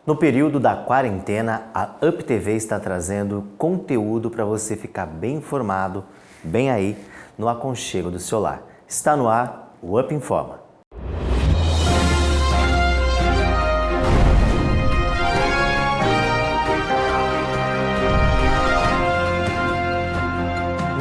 No período da quarentena, a UpTV está trazendo conteúdo para você ficar bem informado, bem aí, no aconchego do seu lar. Está no ar o Up Informa.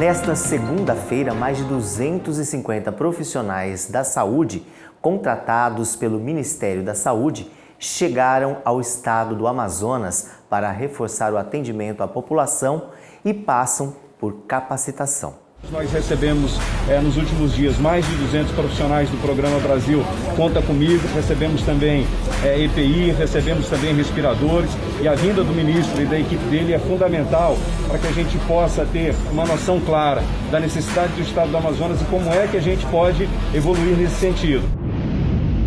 Nesta segunda-feira, mais de 250 profissionais da saúde, contratados pelo Ministério da Saúde, chegaram ao estado do Amazonas para reforçar o atendimento à população e passam por capacitação. Nós recebemos nos últimos dias mais de 200 profissionais do Programa Brasil Conta Comigo, recebemos também EPI, recebemos também respiradores, e a vinda do ministro e da equipe dele é fundamental para que a gente possa ter uma noção clara da necessidade do estado do Amazonas e como é que a gente pode evoluir nesse sentido.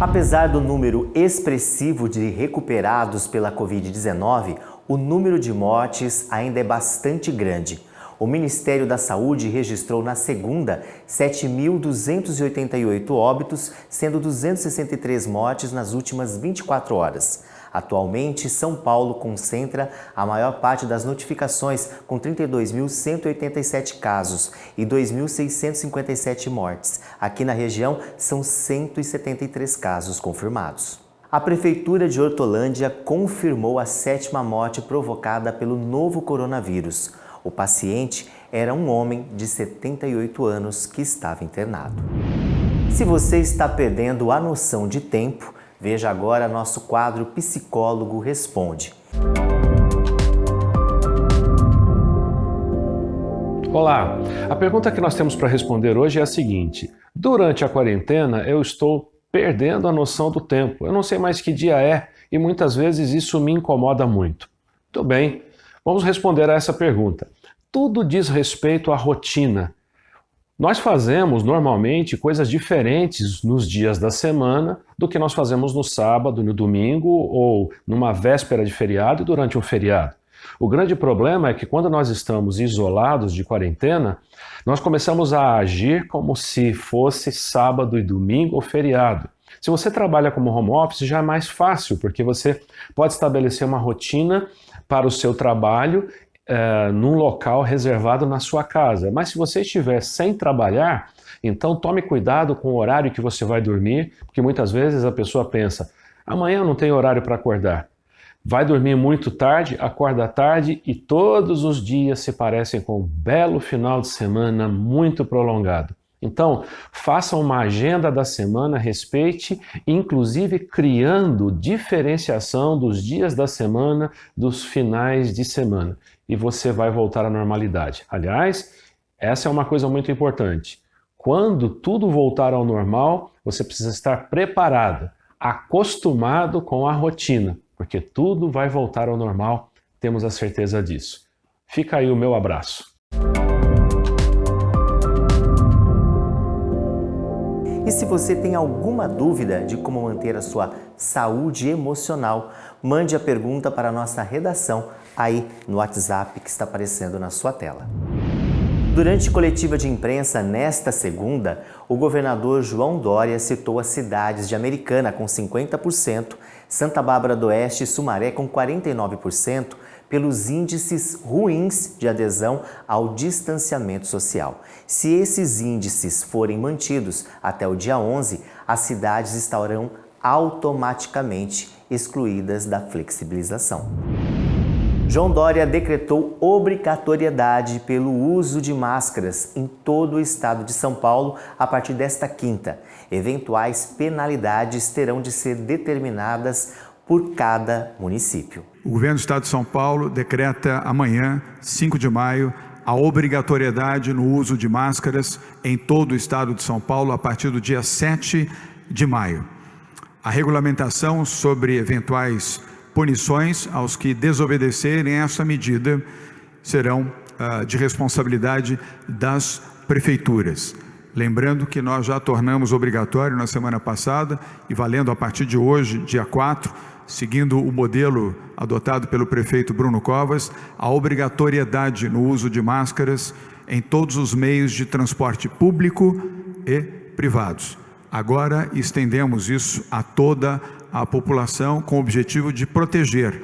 Apesar do número expressivo de recuperados pela Covid-19, o número de mortes ainda é bastante grande. O Ministério da Saúde registrou na segunda 7.288 óbitos, sendo 263 mortes nas últimas 24 horas. Atualmente, São Paulo concentra a maior parte das notificações, com 32.187 casos e 2.657 mortes. Aqui na região, são 173 casos confirmados. A Prefeitura de Hortolândia confirmou a 7ª morte provocada pelo novo coronavírus. O paciente era um homem de 78 anos que estava internado. Se você está perdendo a noção de tempo, veja agora nosso quadro Psicólogo Responde. Olá, a pergunta que nós temos para responder hoje é a seguinte: durante a quarentena eu estou perdendo a noção do tempo, eu não sei mais que dia é e muitas vezes isso me incomoda muito. Tudo bem, vamos responder a essa pergunta. Tudo diz respeito à rotina. Nós fazemos normalmente coisas diferentes nos dias da semana do que nós fazemos no sábado, no domingo ou numa véspera de feriado e durante um feriado. O grande problema é que quando nós estamos isolados de quarentena, nós começamos a agir como se fosse sábado e domingo ou feriado. Se você trabalha como home office, já é mais fácil, porque você pode estabelecer uma rotina para o seu trabalho num local reservado na sua casa. Mas se você estiver sem trabalhar, então tome cuidado com o horário que você vai dormir, porque muitas vezes a pessoa pensa, amanhã eu não tenho horário para acordar. Vai dormir muito tarde, acorda tarde e todos os dias se parecem com um belo final de semana muito prolongado. Então, faça uma agenda da semana, respeite, inclusive criando diferenciação dos dias da semana, dos finais de semana. E você vai voltar à normalidade. Aliás, essa é uma coisa muito importante. Quando tudo voltar ao normal, você precisa estar preparado, acostumado com a rotina, porque tudo vai voltar ao normal, temos a certeza disso. Fica aí o meu abraço. E se você tem alguma dúvida de como manter a sua saúde emocional, mande a pergunta para a nossa redação aí no WhatsApp que está aparecendo na sua tela. Durante coletiva de imprensa nesta segunda, o governador João Dória citou as cidades de Americana com 50%, Santa Bárbara do Oeste e Sumaré com 49%, pelos índices ruins de adesão ao distanciamento social. Se esses índices forem mantidos até o dia 11, as cidades estarão automaticamente excluídas da flexibilização. João Dória decretou obrigatoriedade pelo uso de máscaras em todo o estado de São Paulo a partir desta quinta. Eventuais penalidades terão de ser determinadas por cada município. O governo do estado de São Paulo decreta amanhã, 5 de maio, a obrigatoriedade no uso de máscaras em todo o estado de São Paulo a partir do dia 7 de maio. A regulamentação sobre eventuais punições aos que desobedecerem essa medida serão de responsabilidade das prefeituras. Lembrando que nós já tornamos obrigatório na semana passada e valendo a partir de hoje, dia 4, seguindo o modelo adotado pelo prefeito Bruno Covas, a obrigatoriedade no uso de máscaras em todos os meios de transporte público e privados. Agora estendemos isso a toda a população com o objetivo de proteger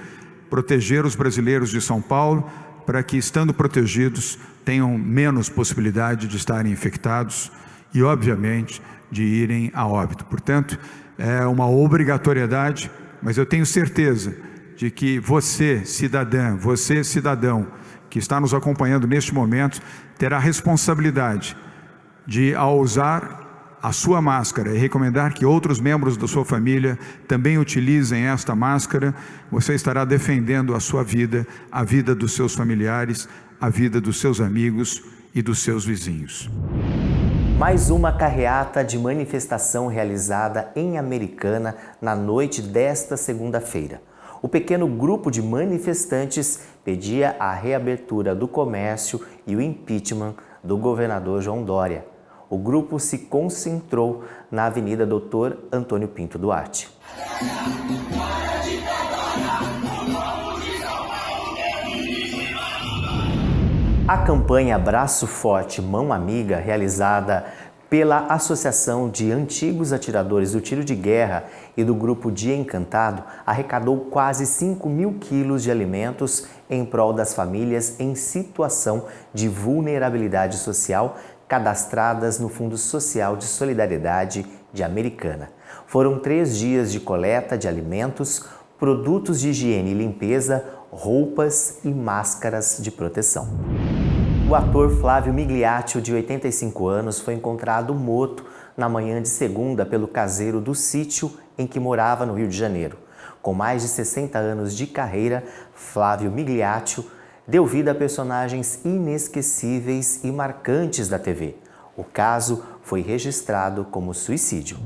os brasileiros de São Paulo, para que, estando protegidos, tenham menos possibilidade de estarem infectados e, obviamente, de irem a óbito. Portanto, é uma obrigatoriedade, mas eu tenho certeza de que você, cidadã, você, cidadão, que está nos acompanhando neste momento, terá a responsabilidade de, ao usar a sua máscara e recomendar que outros membros da sua família também utilizem esta máscara, você estará defendendo a sua vida, a vida dos seus familiares, a vida dos seus amigos e dos seus vizinhos. Mais uma carreata de manifestação realizada em Americana na noite desta segunda-feira. O pequeno grupo de manifestantes pedia a reabertura do comércio e o impeachment do governador João Dória. O grupo se concentrou na Avenida Doutor Antônio Pinto Duarte. A campanha Braço Forte, Mão Amiga, realizada pela Associação de Antigos Atiradores do Tiro de Guerra e do Grupo Dia Encantado, arrecadou quase 5.000 quilos de alimentos em prol das famílias em situação de vulnerabilidade social cadastradas no Fundo Social de Solidariedade de Americana. Foram 3 dias de coleta de alimentos, produtos de higiene e limpeza, roupas e máscaras de proteção. O ator Flávio Migliaccio, de 85 anos, foi encontrado morto na manhã de segunda pelo caseiro do sítio em que morava no Rio de Janeiro. Com mais de 60 anos de carreira, Flávio Migliaccio deu vida a personagens inesquecíveis e marcantes da TV. O caso foi registrado como suicídio.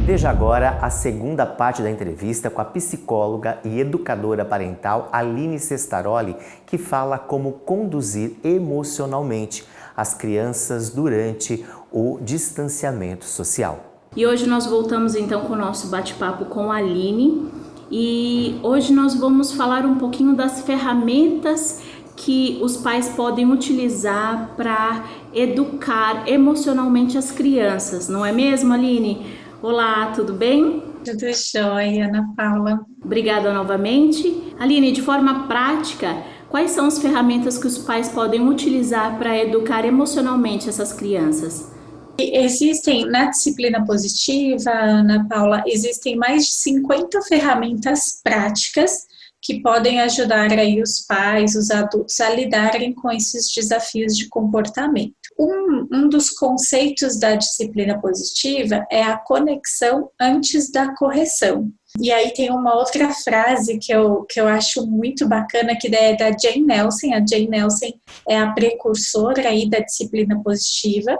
Veja agora a segunda parte da entrevista com a psicóloga e educadora parental Aline Cestaroli, que fala como conduzir emocionalmente as crianças durante o distanciamento social. E hoje nós voltamos então com o nosso bate-papo com a Aline. E hoje nós vamos falar um pouquinho das ferramentas que os pais podem utilizar para educar emocionalmente as crianças, não é mesmo, Aline? Olá, tudo bem? Tudo jóia, Ana Paula. Obrigada novamente. Aline, de forma prática, quais são as ferramentas que os pais podem utilizar para educar emocionalmente essas crianças? Existem, na disciplina positiva, Ana Paula, existem mais de 50 ferramentas práticas que podem ajudar aí os pais, os adultos a lidarem com esses desafios de comportamento. Um dos conceitos da disciplina positiva é a conexão antes da correção. E aí tem uma outra frase que eu acho muito bacana, que é da Jane Nelsen. A Jane Nelsen é a precursora aí da disciplina positiva.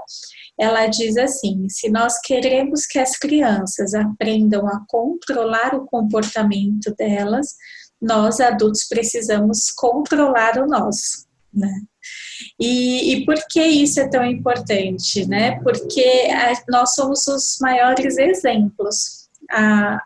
Ela diz assim: se nós queremos que as crianças aprendam a controlar o comportamento delas, nós adultos precisamos controlar o nosso, né? E por que isso é tão importante, né? Porque nós somos os maiores exemplos.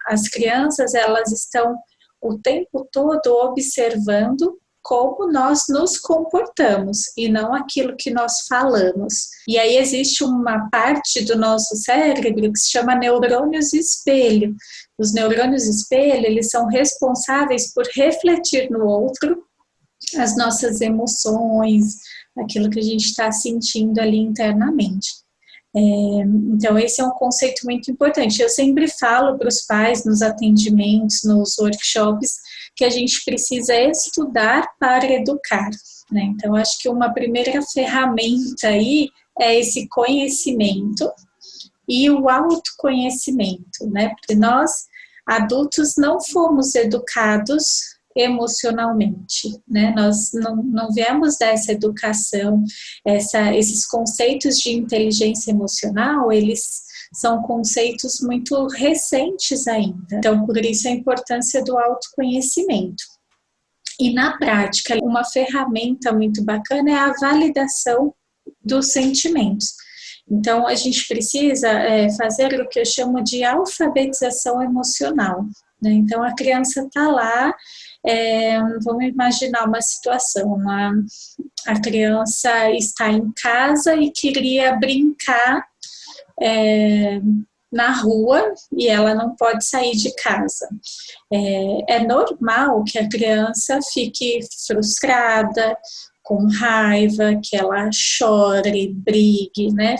As crianças, elas estão o tempo todo observando como nós nos comportamos e não aquilo que nós falamos. E aí existe uma parte do nosso cérebro que se chama neurônios espelho. Os neurônios espelho, eles são responsáveis por refletir no outro as nossas emoções, aquilo que a gente está sentindo ali internamente. Então esse é um conceito muito importante. Eu sempre falo para os pais nos atendimentos, nos workshops, que a gente precisa estudar para educar, né? Então acho que uma primeira ferramenta aí é esse conhecimento e o autoconhecimento, né? Porque nós adultos não fomos educados emocionalmente, né? Nós não viemos dessa educação, esses conceitos de inteligência emocional, eles são conceitos muito recentes ainda. Então, por isso a importância do autoconhecimento. E na prática, uma ferramenta muito bacana é a validação dos sentimentos. Então, a gente precisa fazer o que eu chamo de alfabetização emocional, né? Então, a criança está lá, vamos imaginar uma situação, a criança está em casa e queria brincar na rua e ela não pode sair de casa. É normal que a criança fique frustrada, com raiva, que ela chore, brigue, né?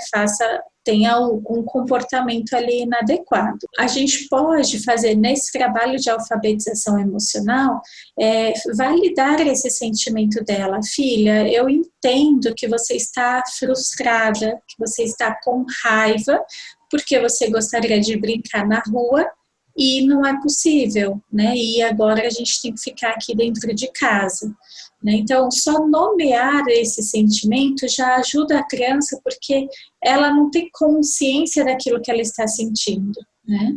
Tenha algum comportamento ali inadequado. A gente pode fazer nesse trabalho de alfabetização emocional, validar esse sentimento dela. Filha, eu entendo que você está frustrada, que você está com raiva, porque você gostaria de brincar na rua e não é possível, né? E agora a gente tem que ficar aqui dentro de casa. Então, só nomear esse sentimento já ajuda a criança, porque ela não tem consciência daquilo que ela está sentindo, né?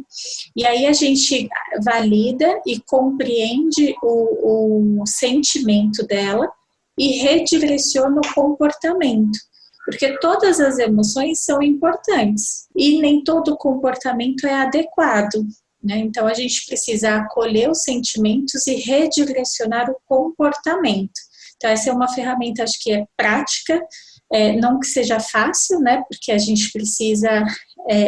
E aí a gente valida e compreende o sentimento dela e redireciona o comportamento, porque todas as emoções são importantes e nem todo comportamento é adequado, né? Então, a gente precisa acolher os sentimentos e redirecionar o comportamento. Então, essa é uma ferramenta, acho que é prática, não que seja fácil, né? Porque a gente precisa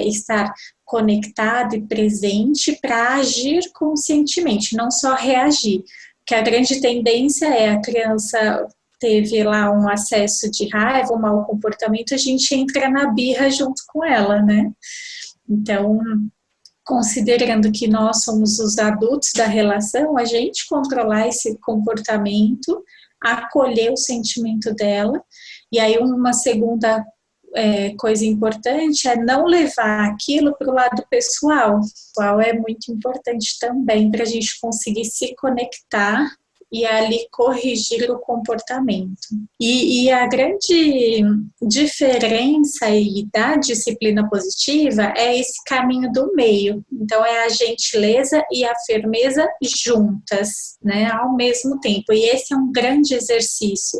estar conectado e presente para agir conscientemente, não só reagir. Porque a grande tendência é a criança teve lá um acesso de raiva, um mau comportamento, a gente entra na birra junto com ela, né? Então, considerando que nós somos os adultos da relação, a gente controlar esse comportamento, acolher o sentimento dela. E aí uma segunda coisa importante é não levar aquilo para o lado pessoal. O pessoal é muito importante também para a gente conseguir se conectar e ali corrigir o comportamento. E a grande diferença aí da disciplina positiva é esse caminho do meio. Então, é a gentileza e a firmeza juntas, né, ao mesmo tempo. E esse é um grande exercício,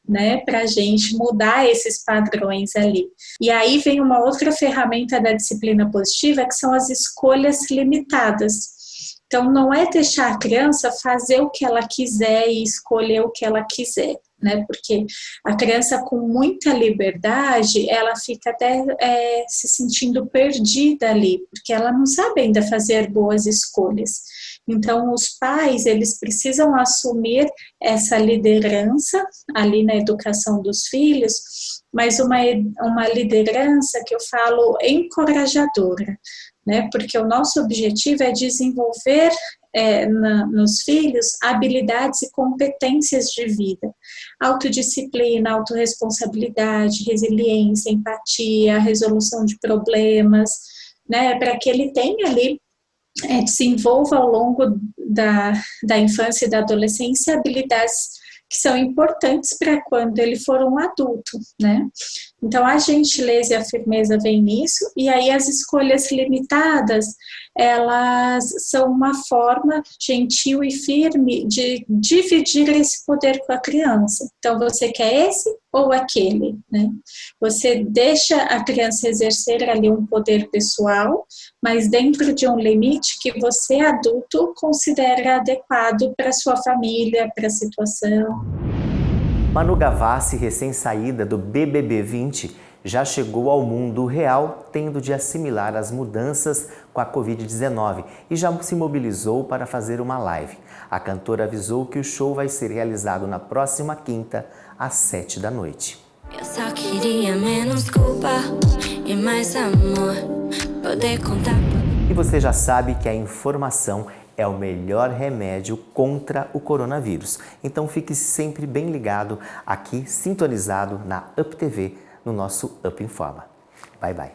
né, para a gente mudar esses padrões ali. E aí vem uma outra ferramenta da disciplina positiva, que são as escolhas limitadas. Então, não é deixar a criança fazer o que ela quiser e escolher o que ela quiser, né? Porque a criança com muita liberdade, ela fica até se sentindo perdida ali, porque ela não sabe ainda fazer boas escolhas. Então, os pais, eles precisam assumir essa liderança ali na educação dos filhos, mas uma liderança que eu falo encorajadora, né? Porque o nosso objetivo é desenvolver nos filhos habilidades e competências de vida, autodisciplina, autorresponsabilidade, resiliência, empatia, resolução de problemas, né? Para que ele tenha ali, desenvolva ao longo da infância e da adolescência habilidades que são importantes para quando ele for um adulto, né? Então, a gentileza e a firmeza vem nisso, e aí as escolhas limitadas, elas são uma forma gentil e firme de dividir esse poder com a criança. Então, você quer esse ou aquele, né? Você deixa a criança exercer ali um poder pessoal, mas dentro de um limite que você, adulto, considera adequado para a sua família, para a situação. Manu Gavassi, recém-saída do BBB 20, já chegou ao mundo real tendo de assimilar as mudanças com a Covid-19 e já se mobilizou para fazer uma live. A cantora avisou que o show vai ser realizado na próxima quinta, às 7 da noite. Eu só queria menos culpa e mais amor, poder contar. E você já sabe que a informação é o melhor remédio contra o coronavírus. Então fique sempre bem ligado aqui, sintonizado na UP TV, no nosso UP Informa. Bye, bye.